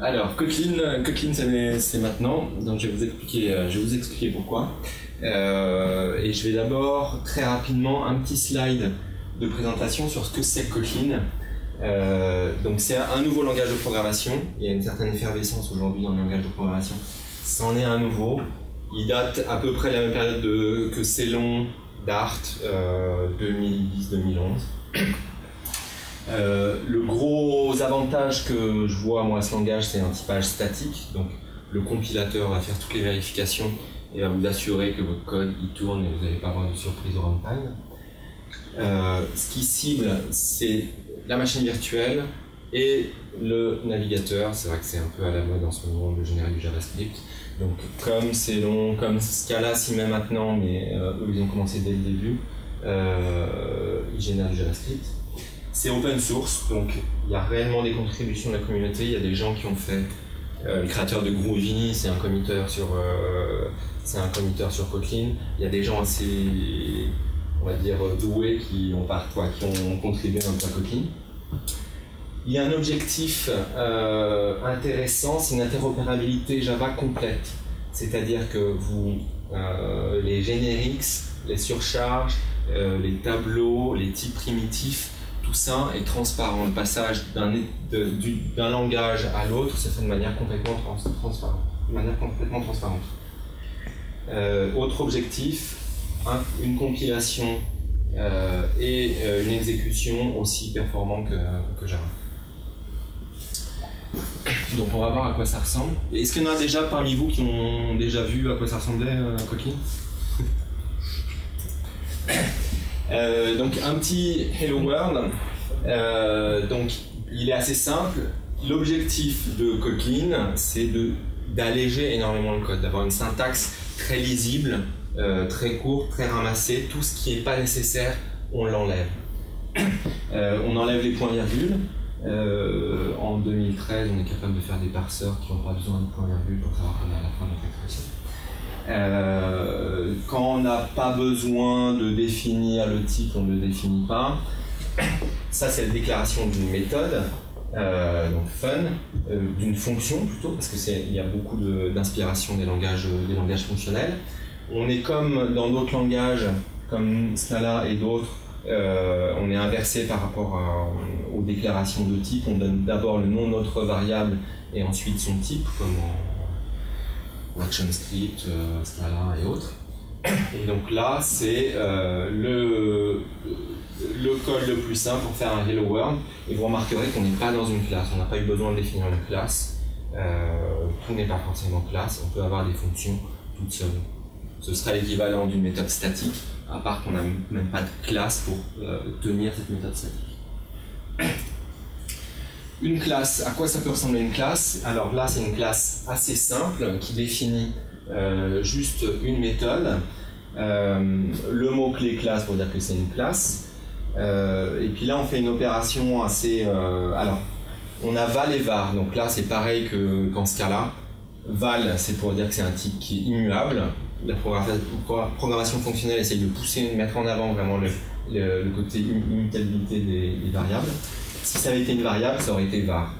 Alors, Kotlin c'est maintenant, donc je vais vous expliquer pourquoi. Et je vais d'abord, très rapidement, un petit slide de présentation sur ce que c'est que Kotlin. Donc c'est un nouveau langage de programmation, il y a une certaine effervescence aujourd'hui dans le langage de programmation. C'en est un nouveau, il date à peu près de la même période que Ceylon, Dart, 2010-2011. Le gros avantage que je vois moi à ce langage, c'est un typage statique. Donc le compilateur va faire toutes les vérifications et va vous assurer que votre code il tourne et vous n'allez pas avoir de surprise au runtime. Ce qui cible, c'est la machine virtuelle et le navigateur. C'est vrai que c'est un peu à la mode en ce moment de générer du JavaScript. Donc comme c'est long, comme Scala s'y met maintenant, mais eux ils ont commencé dès le début, ils génèrent du JavaScript. C'est open source, donc il y a réellement des contributions de la communauté. Il y a des gens qui ont fait, le créateur de Groovy, c'est un committeur sur Kotlin. Il y a des gens assez, on va dire, doués qui ont contribué un peu à Kotlin. Il y a un objectif intéressant, c'est une interopérabilité Java complète. C'est-à-dire que les generics, les surcharges, les tableaux, les types primitifs, tout ça est transparent. Le passage d'un langage à l'autre se fait de manière complètement transparente. Autre objectif, une compilation et une exécution aussi performante que Java. Donc on va voir à quoi ça ressemble. Est-ce qu'il y en a déjà parmi vous qui ont déjà vu à quoi ça ressemblait Kotlin? Donc un petit Hello World. Donc il est assez simple. L'objectif de Kotlin, c'est d'alléger énormément le code, d'avoir une syntaxe très lisible, très courte, très ramassée. Tout ce qui n'est pas nécessaire, on l'enlève. On enlève les points-virgules. En 2013, on est capable de faire des parseurs qui n'ont pas besoin de points-virgules pour savoir qu'on est à la fin de notre expression. Quand on n'a pas besoin de définir le type, on ne le définit pas. Ça, c'est la déclaration d'une méthode, donc fun, d'une fonction plutôt, parce qu'il y a beaucoup d'inspiration des langages fonctionnels. On est comme dans d'autres langages, comme Scala et d'autres, on est inversé par rapport aux déclarations de type. On donne d'abord le nom de notre variable et ensuite son type, comme en ActionScript, Scala et autres. Et donc là, c'est le code le plus simple pour faire un Hello World. Et vous remarquerez qu'on n'est pas dans une classe. On n'a pas eu besoin de définir une classe. Tout n'est pas forcément classe. On peut avoir des fonctions toutes seules. Ce serait l'équivalent d'une méthode statique, à part qu'on n'a même pas de classe pour tenir cette méthode statique. Une classe, à quoi ça peut ressembler une classe? Alors là, c'est une classe assez simple qui définit juste une méthode. Le mot-clé classe pour dire que c'est une classe. Et puis là, on fait une opération assez... alors, on a val et var. Donc là, c'est pareil qu'en Scala. Val, c'est pour dire que c'est un type qui est immuable. La programmation fonctionnelle essaye de pousser, de mettre en avant vraiment le côté immutabilité des variables. Si ça avait été une variable, ça aurait été var.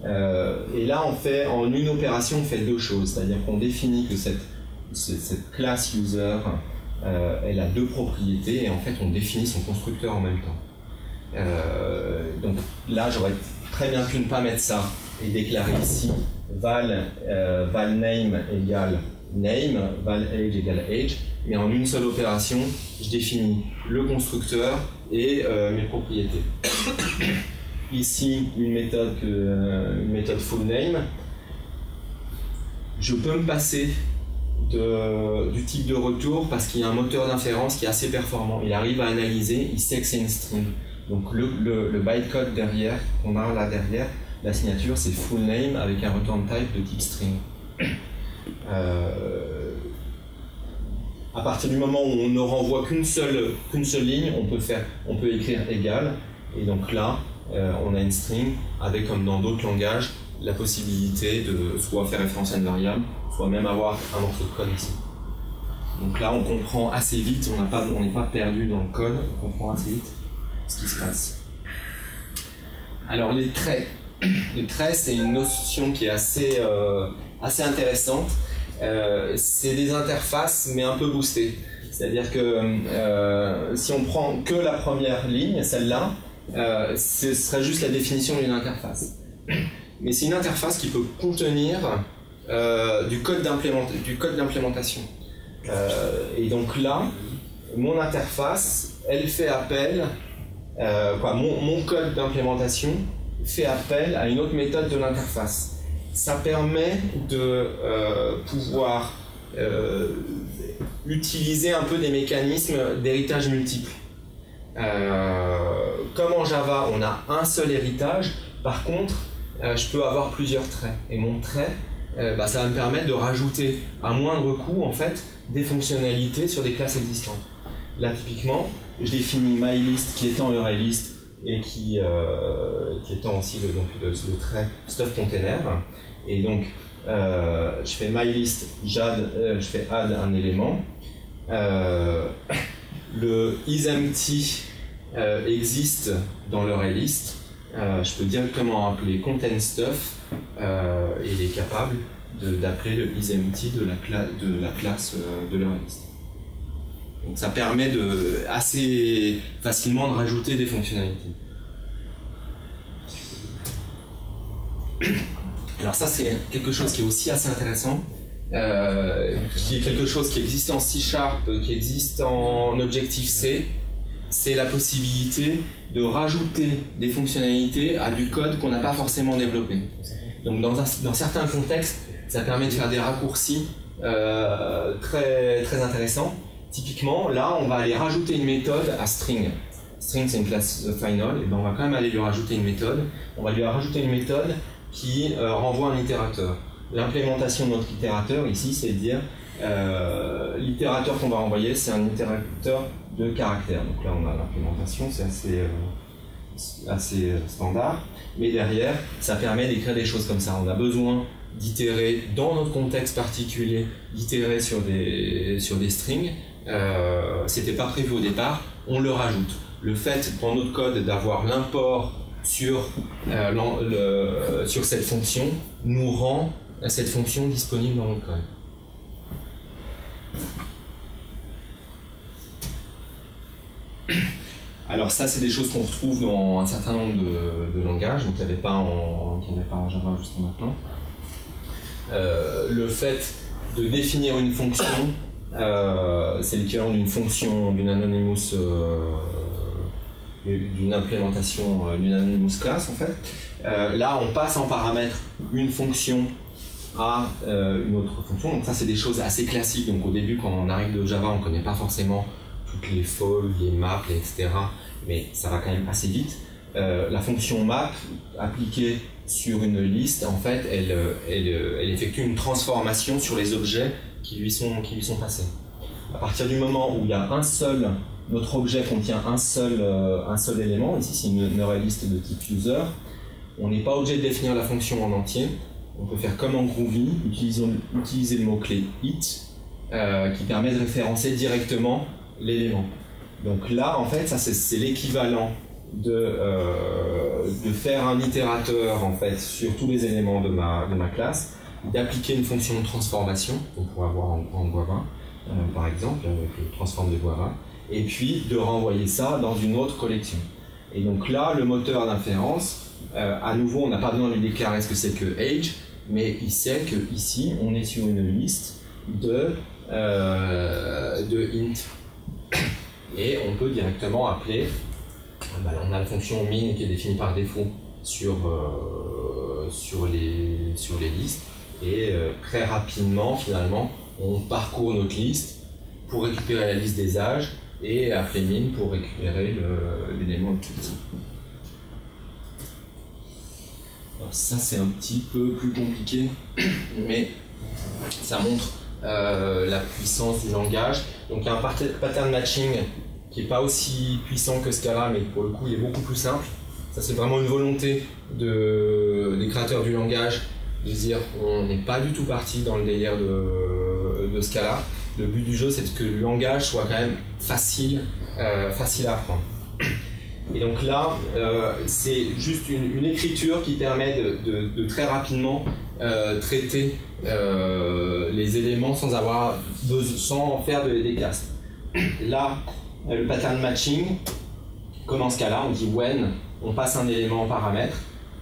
Et là, en une opération, on fait deux choses. C'est-à-dire qu'on définit que cette classe user, elle a deux propriétés et en fait, on définit son constructeur en même temps. Donc là, j'aurais très bien pu ne pas mettre ça et déclarer ici valName égale name, valAge égale age, mais en une seule opération, je définis le constructeur et mes propriétés. Ici, une méthode fullName. Je peux me passer du type de retour parce qu'il y a un moteur d'inférence qui est assez performant. Il arrive à analyser, il sait que c'est une string. Donc le bytecode derrière, qu'on a là derrière, la signature, c'est fullName avec un return type de type string. À partir du moment où on ne renvoie qu'une seule ligne, on peut écrire égal, et donc là on a une string avec, comme dans d'autres langages, la possibilité de soit faire référence à une variable, soit même avoir un morceau de code ici. Donc là on comprend assez vite, on n'est pas perdu dans le code, on comprend assez vite ce qui se passe. Alors les traits Le trait, c'est une notion qui est assez intéressante. C'est des interfaces, mais un peu boostées. C'est-à-dire que si on prend que la première ligne, celle-là, ce serait juste la définition d'une interface. Mais c'est une interface qui peut contenir du code d'implémentation. Et donc là, mon interface, elle fait appel, mon code d'implémentation fait appel à une autre méthode de l'interface. Ça permet de pouvoir utiliser un peu des mécanismes d'héritage multiple. Comme en Java, on a un seul héritage, par contre, je peux avoir plusieurs traits. Et mon trait, ça va me permettre de rajouter à moindre coût en fait, des fonctionnalités sur des classes existantes. Là, typiquement, je définis myList qui étant URLList et qui étant aussi le trait stuffContainer. Et donc, je fais myList, je fais add un élément. Le isEmpty existe dans l'URLList. Je peux directement appeler contentStuff et il est capable d'appeler le isEmpty de la classe de l'URLList. Donc ça permet assez facilement de rajouter des fonctionnalités. Alors ça c'est quelque chose qui est aussi assez intéressant, qui est quelque chose qui existe en C#, qui existe en Objective-C. C'est la possibilité de rajouter des fonctionnalités à du code qu'on n'a pas forcément développé. Donc dans certains contextes, ça permet de faire des raccourcis très, très intéressants. Typiquement, là, on va aller rajouter une méthode à string. String, c'est une classe final, et ben on va quand même aller lui rajouter une méthode. On va lui rajouter une méthode qui renvoie un itérateur. L'implémentation de notre itérateur, ici, c'est de dire l'itérateur qu'on va renvoyer, c'est un itérateur de caractères. Donc là, on a l'implémentation, c'est assez standard. Mais derrière, ça permet d'écrire des choses comme ça. On a besoin d'itérer, dans notre contexte particulier, d'itérer sur des strings. C'était pas prévu au départ, on le rajoute. Le fait, dans notre code, d'avoir l'import sur cette fonction, nous rend cette fonction disponible dans notre code. Alors ça, c'est des choses qu'on retrouve dans un certain nombre de langages, donc il n'y avait pas en Java jusqu'à maintenant. Le fait de définir une fonction, c'est l'équivalent d'une fonction, d'une Anonymous, d'une implémentation d'une Anonymous class en fait. Là, on passe en paramètre une fonction à une autre fonction, donc ça c'est des choses assez classiques. Donc au début, quand on arrive de Java, on ne connaît pas forcément toutes les folds, les maps, etc. Mais ça va quand même assez vite. La fonction map appliquée sur une liste, en fait, elle effectue une transformation sur les objets qui lui sont passés. À partir du moment où il y a notre objet contient un seul élément, ici c'est une URLList de type user, on n'est pas obligé de définir la fonction en entier. On peut faire comme en Groovy, utiliser le mot-clé it, qui permet de référencer directement l'élément. Donc là, en fait, ça c'est l'équivalent de faire un itérateur en fait sur tous les éléments de ma classe, d'appliquer une fonction de transformation qu'on pourrait avoir en Guava, par exemple, avec le transform de Guava, et puis de renvoyer ça dans une autre collection. Et donc là, le moteur d'inférence, à nouveau, on n'a pas besoin de lui déclarer ce que c'est que age, mais il sait que ici, on est sur une liste de int. Et on peut directement appeler, on a la fonction min qui est définie par défaut sur les listes, et très rapidement, finalement, on parcourt notre liste pour récupérer la liste des âges et appeler min pour récupérer l'élément le plus petit. Alors ça c'est un petit peu plus compliqué, mais ça montre la puissance du langage. Donc il y a un pattern matching qui n'est pas aussi puissant que Scala, mais pour le coup il est beaucoup plus simple. Ça c'est vraiment une volonté des créateurs du langage de dire on n'est pas du tout parti dans le délire de Scala. Le but du jeu c'est que le langage soit quand même facile à apprendre. Et donc là, c'est juste une écriture qui permet de très rapidement traiter les éléments sans faire des castes. Là, le pattern matching, comme en ce cas-là, on dit when, on passe un élément en paramètre.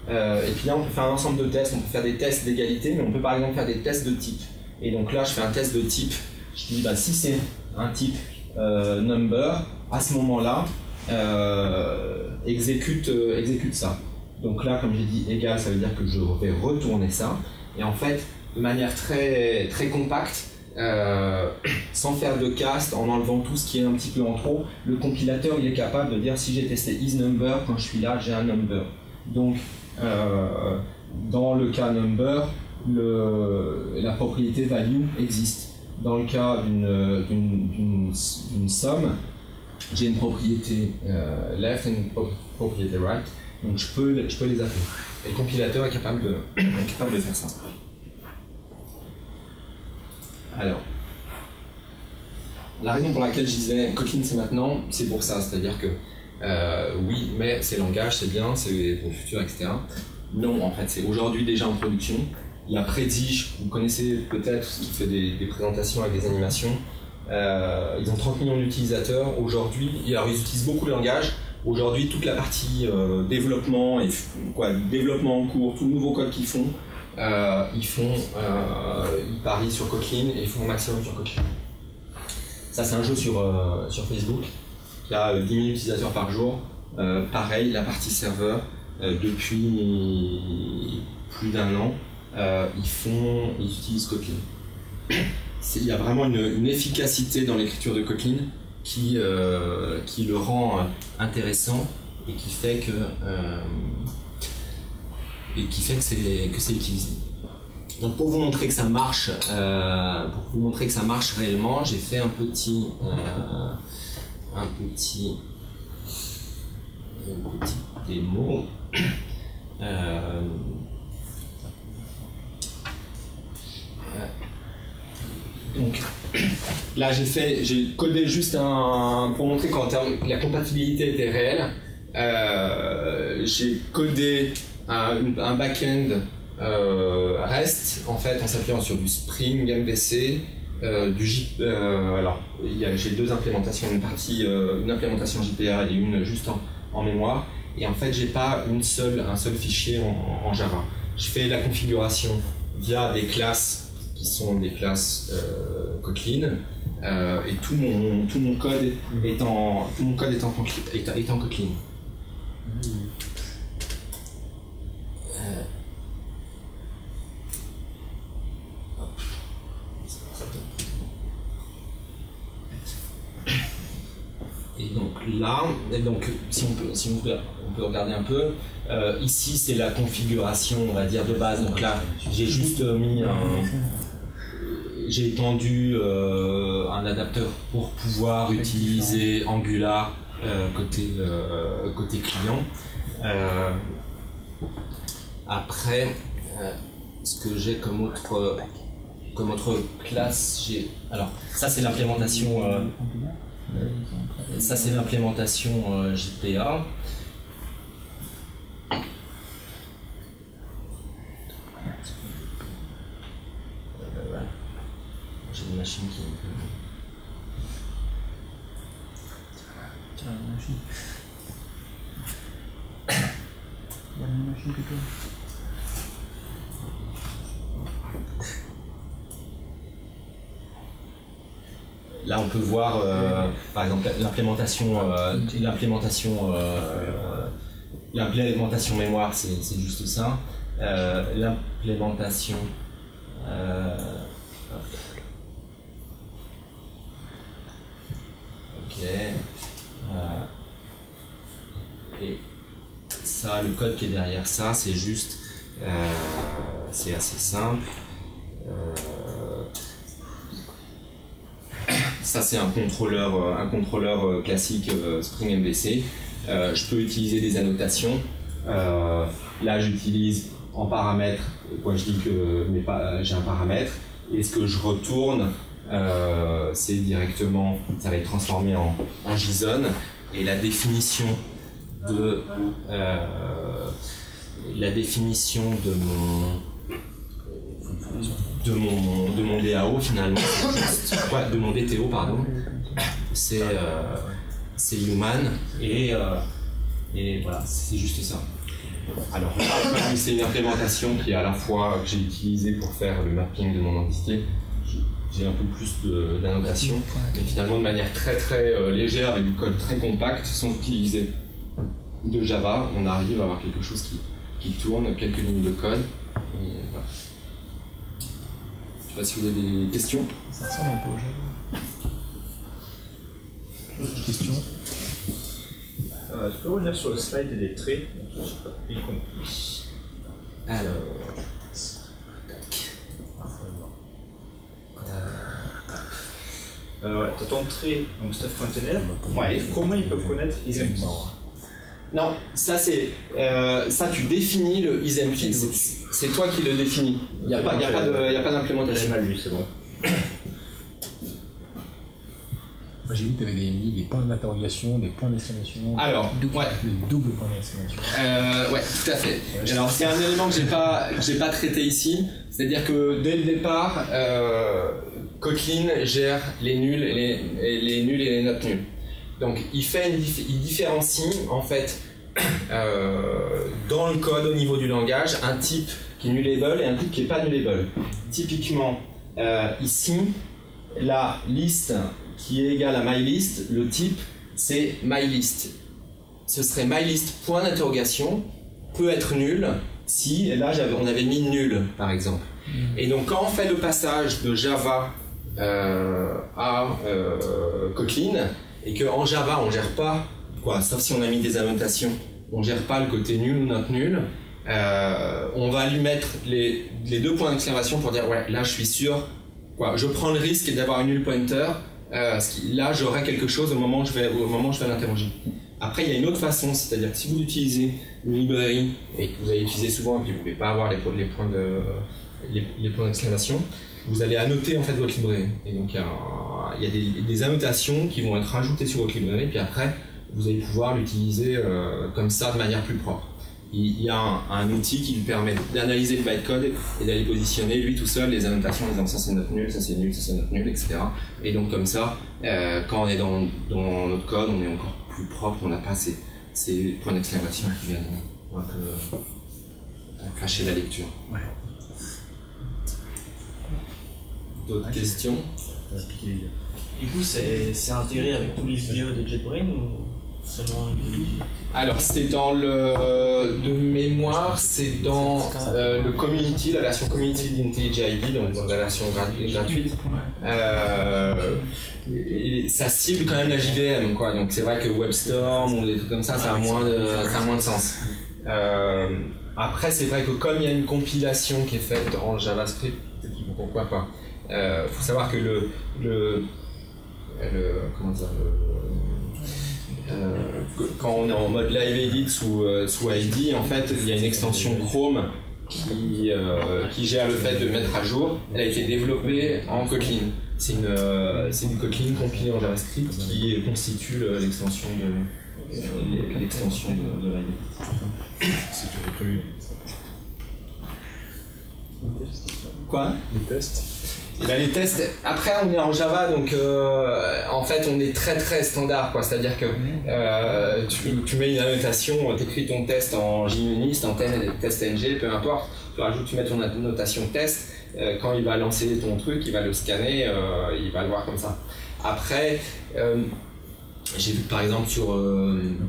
Et puis là, on peut faire un ensemble de tests. On peut faire des tests d'égalité, mais on peut par exemple faire des tests de type. Et donc là, je fais un test de type. Je dis, bah, si c'est un type number, à ce moment-là, exécute ça. Donc là, comme j'ai dit égal, ça veut dire que je vais retourner ça. Et en fait, de manière très, très compacte, sans faire de cast, en enlevant tout ce qui est un petit peu en trop, le compilateur il est capable de dire si j'ai testé isNumber, quand je suis là, j'ai un number. Donc, dans le cas number, la propriété value existe. Dans le cas d'une somme, j'ai une propriété left et une propriété right, donc je peux les appeler. Et le compilateur est capable de faire ça. Alors, la raison pour laquelle je disais Kotlin c'est maintenant, c'est pour ça, c'est-à-dire que oui, mais ces langages c'est bien, c'est pour le futur, etc. Non, en fait, c'est aujourd'hui déjà en production. Il y a Predish, vous connaissez peut-être, qui fait des présentations avec des animations. Ils ont 30 millions d'utilisateurs. Aujourd'hui, ils utilisent beaucoup le langage. Aujourd'hui, toute la partie développement, développement en cours, tout le nouveau code qu'ils font, ils parient sur Kotlin et ils font un maximum sur Kotlin. Ça, c'est un jeu sur Facebook qui a 10 000 utilisateurs par jour. Pareil, la partie serveur, depuis plus d'1 an, ils utilisent Kotlin. Il y a vraiment une efficacité dans l'écriture de Kotlin qui le rend intéressant et qui fait que c'est utilisé. Donc pour vous montrer que ça marche, réellement, j'ai fait un petit démo. Donc là j'ai codé juste pour montrer qu'en termes la compatibilité était réelle. J'ai codé un back-end REST en fait en s'appuyant sur du Spring MVC, alors j'ai deux implémentations, une implémentation JPA et une juste en mémoire. Et en fait j'ai pas un seul fichier en Java. Je fais la configuration via des classes qui sont des classes Kotlin et tout mon code est en Kotlin. Et donc là, si on peut regarder un peu, ici c'est la configuration, on va dire, de base. Donc là, j'ai juste j'ai étendu un adapteur pour pouvoir utiliser Angular côté client. Après, ce que j'ai comme autre classe, alors ça c'est l'implémentation. Ça c'est l'implémentation JPA. J'ai une machine qui est un peu... Tiens, la machine. Il y a une machine plutôt. Là, on peut voir, par exemple, l'implémentation mémoire, c'est juste ça. L'implémentation ok. Et ça, le code qui est derrière ça, c'est juste, c'est assez simple. Ça c'est un contrôleur classique Spring MVC. Je peux utiliser des annotations. Là j'utilise en paramètre, je dis que j'ai un paramètre, et ce que je retourne, c'est directement, ça va être transformé en JSON, et la définition de la définition de mon DAO finalement, de mon DTO pardon, c'est human et voilà, c'est juste ça. Alors après, c'est une implémentation qui est à la fois que j'ai utilisée pour faire le mapping de mon entité. J'ai un peu plus d'annotation, mais finalement de manière très très légère avec du code très compact, sans utiliser de Java, on arrive à avoir quelque chose qui tourne, quelques lignes de code. Et voilà. Je sais pas si vous avez des questions. Ça ressemble un peu au Java. Question. Tu peux revenir sur le slide des traits? Alors. T'as ton trait, donc Stuff Container. Ouais. Comment ils peuvent connaître isEmpty? Non, ça c'est. Ça tu définis le isEmpty. C'est toi qui le définis. Il n'y a pas d'implémentation. Mal lu, c'est bon. Moi j'ai vu que tu avais mis des points d'interrogation, des points d'exclamation. Alors, ouais. Le double point d'exclamation. Ouais, tout à fait. Alors c'est un élément que j'ai pas traité ici. C'est-à-dire que dès le départ, Kotlin gère les nuls et les not nuls. Donc il différencie en fait dans le code au niveau du langage un type qui est nullable et un type qui n'est pas nullable. Typiquement ici, la liste qui est égale à mylist, le type c'est mylist. Ce serait mylist point d'interrogation peut être nul si, et là on avait mis nul par exemple. Et donc quand on fait le passage de Java à Kotlin, et qu'en Java on gère pas, sauf si on a mis des annotations, on gère pas le côté nul ou not nul, on va lui mettre les deux points d'exclamation pour dire ouais, là je suis sûr, je prends le risque d'avoir un nul pointer, là j'aurai quelque chose au moment où je vais l'interroger. Après il y a une autre façon, c'est-à-dire que si vous utilisez une librairie et que vous allez utiliser souvent et que vous ne pouvez pas avoir les points d'exclamation, vous allez annoter en fait votre librairie. Et donc il y a des annotations qui vont être rajoutées sur votre librairie, puis après vous allez pouvoir l'utiliser comme ça de manière plus propre. Il y a un outil qui lui permet d'analyser le bytecode et d'aller positionner lui tout seul les annotations en disant ça c'est not nul, ça c'est nul, ça c'est not nul, etc. Et donc comme ça, quand on est dans notre code, on est encore plus propre, on n'a pas ces points d'exclamation qui viennent un peu cacher la lecture. Ouais. D'autres questions? Du coup, c'est intégré avec tous les vidéos de JetBrains ou seulement Alors, c'est dans de mémoire, c'est dans le community, la version community d'IntelliJ IDEA, donc la version gratuite. Et ça cible quand même la JVM, quoi. Donc c'est vrai que WebStorm ou des trucs comme ça, ça a moins de sens. Après, c'est vrai que comme il y a une compilation qui est faite en JavaScript, pourquoi pas. Faut savoir que quand on est en mode live edit sous ID, en fait, il y a une extension Chrome qui gère le fait de mettre à jour. Elle a été développée en Kotlin. C'est du Kotlin compilé en JavaScript qui constitue l'extension de live edit. Quoi? Les tests. Et ben les tests, après on est en Java, donc en fait on est très très standard, quoi. C'est-à-dire que tu mets une annotation, tu écris ton test en JUnit, en test NG, peu importe, tu mets ton annotation test, quand il va lancer ton truc, il va le scanner, il va le voir comme ça. Après, j'ai vu par exemple sur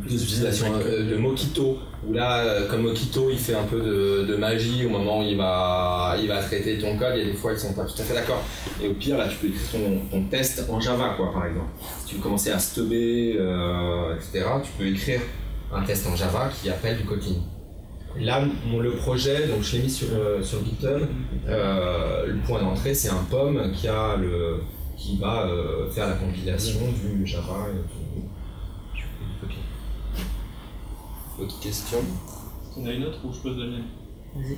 des utilisations de Mockito, où là, comme Mockito, il fait un peu de magie au moment où il va traiter ton code. Il y a des fois ils sont pas tout à fait d'accord. Et au pire, là, tu peux écrire ton test en Java, quoi, par exemple. Si tu veux commencer à stubber, etc., tu peux écrire un test en Java qui appelle du Kotlin. Là, le projet, donc je l'ai mis sur GitHub. Le point d'entrée, c'est un POM qui va faire la compilation du Java et du Kotlin. Autre question? On a une autre ou je pose la mienne? Vas-y.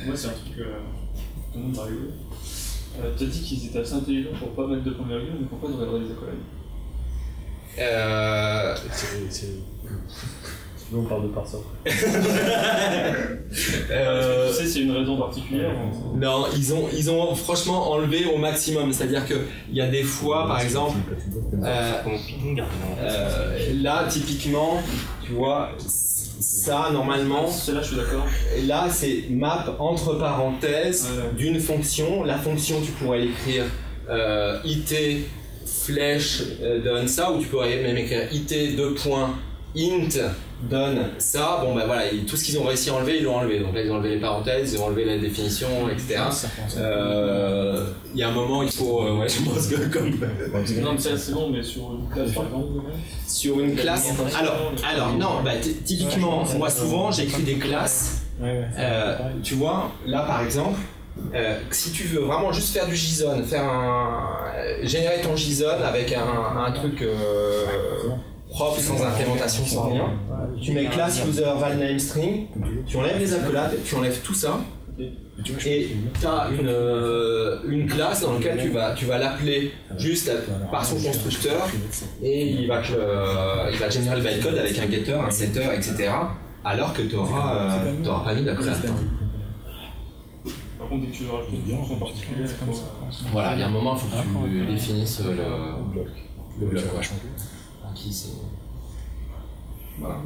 Moi, c'est un truc tout le monde va rigoler. T'as dit qu'ils étaient assez intelligents pour pas mettre de point virgule, mais pourquoi ils auraient des accolades? On parle de parser. Tu sais s'il y a une raison particulière Non, ils ont franchement enlevé au maximum. C'est-à-dire qu'il y a des fois, par exemple, là, typiquement, tu vois, ça, normalement, Celle-là, je suis d'accord. là, c'est map entre parenthèses d'une fonction. La fonction, tu pourrais l'écrire it flèche donne ça, ou tu pourrais même écrire it 2 points int donne ça. Bon, ben voilà, tout ce qu'ils ont réussi à enlever, ils l'ont enlevé. Donc là, ils ont enlevé les parenthèses, ils ont enlevé la définition, etc. Il y a un moment, il faut. Ouais, je pense que comme. Non, mais c'est bon, mais sur une classe, par exemple. Sur une classe. Alors non, bah, typiquement, moi souvent, j'écris des classes. Tu vois, là par exemple. Si tu veux vraiment juste faire du JSON, générer ton JSON avec un truc propre, sans implémentation, sans rien, tu mets class user val name string, tu enlèves les accolades, tu enlèves tout ça, et tu as une classe dans laquelle tu vas l'appeler juste par son constructeur, et il va générer le bytecode avec un getter, un setter, etc. Alors que tu n'auras pas mis d'accolade. Par contre, dès que tu veux rajouter une fonction particulière, voilà, il y a un moment, il faut que tu définisses le bloc. Qui c'est. Voilà.